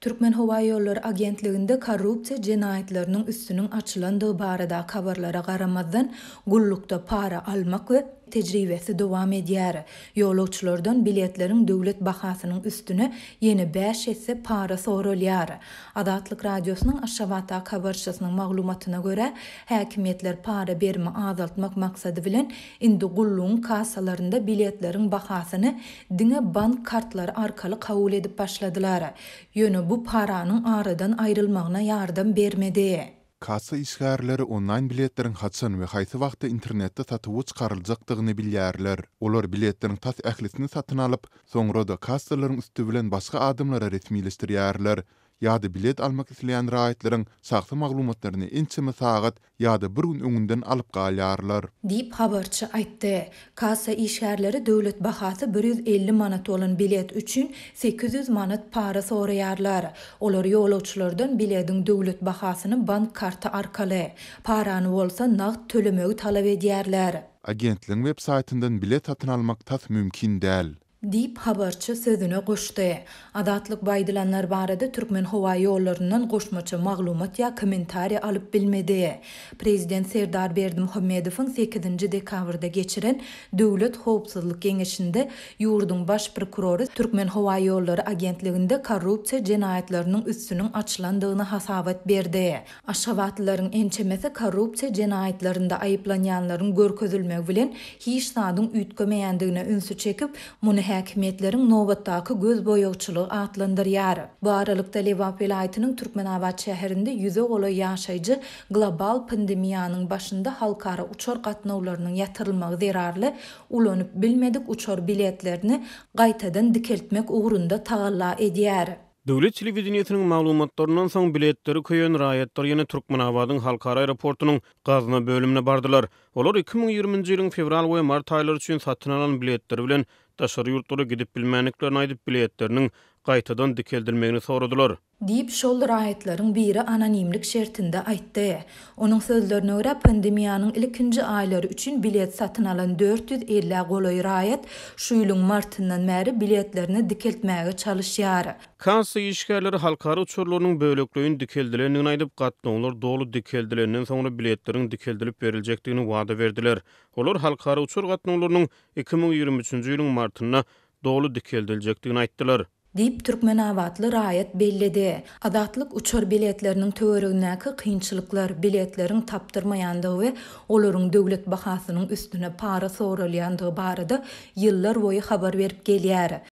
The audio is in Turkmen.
Türkmen Hava Yolları Agentliginde korrupsiya jinayetlerinin üstünün açılandığı barada habarlara garamazdan gullukda para almak ve tecrübesi devam edýär. Ýolagçylardan biletlerin döwlet bahasının üstüne yeni 5 etse para sorulýar. Adatlyk radiosynyň Aşgabat habarçysynyň maglumatyna görä, häkimetler para berme azaltmak maksady bilen indi gullugyň kasalarynda biletlerin bahasyny diňe bank kartlary arkaly kabul edip başladylar. Ýöne bu paranyň aradan aýrylmagyna ýardam bermedi. Kassa işgärleri online biletlerin haçan we haýsy wagtda internetde satyp çykaryljakdygyny bilýärler. Olar biletlerin tas ählisini satyn alyp, soňra da kassalaryň üstü bilen başga adamlara resmileşdirýärler. Ýa-da bilet almak isleýän raýatlaryň saxta maglumatlaryny ençeme sagat ýa-da bir gün öňünden alyp galýarlar. Diýip habarçy aýtdy. Kassa işgärleri döwlet bahasy 150 manat olan bilet üçin 800 manat para soraýarlar. Olar ýolagçylardan biletiň döwlet bahasyny bank karty arkaly parany bolsa nagt tölemegi talap edýärler. Agentligiň web saýtyndan bilet satyn almak tas mümkin däl. Diýip habarçy sözüne goşdy. Adatlyk baýdylanlar barada Türkmen Hava Ýollaryndan goşmaça maglumat ýa kommentariýa alyp bilmedi. Prezident Serdar Berdimuhammedowyň 8 dekabrda geçiren Döwlet Howpsuzlyk Geňeşinde ýurduň baş prokurory Türkmen Hava Ýolları Agentliginde korrupsiya jinayetleriniň üstünün açylandygyny hasabat berdi. Aşgabatlylaryň ençemesi korrupsiya jinayetlerinde aýyplanýanlaryň görkezilmegi bilen hiç sadyň üýtgemeýändigine ünsü çekip muny häkimetleriň nobatdaky göz boýagçylygy atlandyrýar. Bu aralykda Lewap vilayatynyň Türkmenabad şäherinde ýüze gola ýaşaýjy global pandemiýanyň başynda halkara uçar gatnawlarynyň ýatyrylmagy zerarly ulanyp bilmedik uçar biletlerini gaýtadan dikeltmek ugrunda tagalla edýär. Döwlet telewizionasynyň maglumatlarynyň soň biletleri köýen raýatlar ýene Türkmenabadyň halkara aeroportunyň gazna bölümine bardylar. Olar 2020-nji ýylyň fevral we mart aýlary üçin satyn alan biletleri bilen daşary ýurtlara gidip bilmänliklerini aýdyp biletleriniň gaýtadan dikeldilmegini soradylar. Diýip şol raýatlaryň biri anonimlik şertinde aýtdy. Onuň sözlerine görä pandemiýanyň ilkinji aýlary üçin bilet satyn alan 450 golaý raýat şu ýylyň martyndan bäri biletlerini dikeltmäge çalışýar. Kassa işgärleri halkara uçurlarynyň bölekligini dikeldilenini aýdyp gatnawlar dolu dikeldilenden soňra biletleriň dikeldilip berilejekdigini wada berdiler. Olar halkara uçur gatnawlarynyň 2023-nji ýylyň martyna dolu dikeldiljekdigini aýtdylar. Diýip Türkmenabadly raýat bellidi. Adatlyk uçar biletleriniň töweregindäki kynçylyklar, biletleriň tapdyrmaýandygy we olaryň döwlet bahasynyň üstüne para sorulýandygy barada ýyllar boýy habar berip gelýär.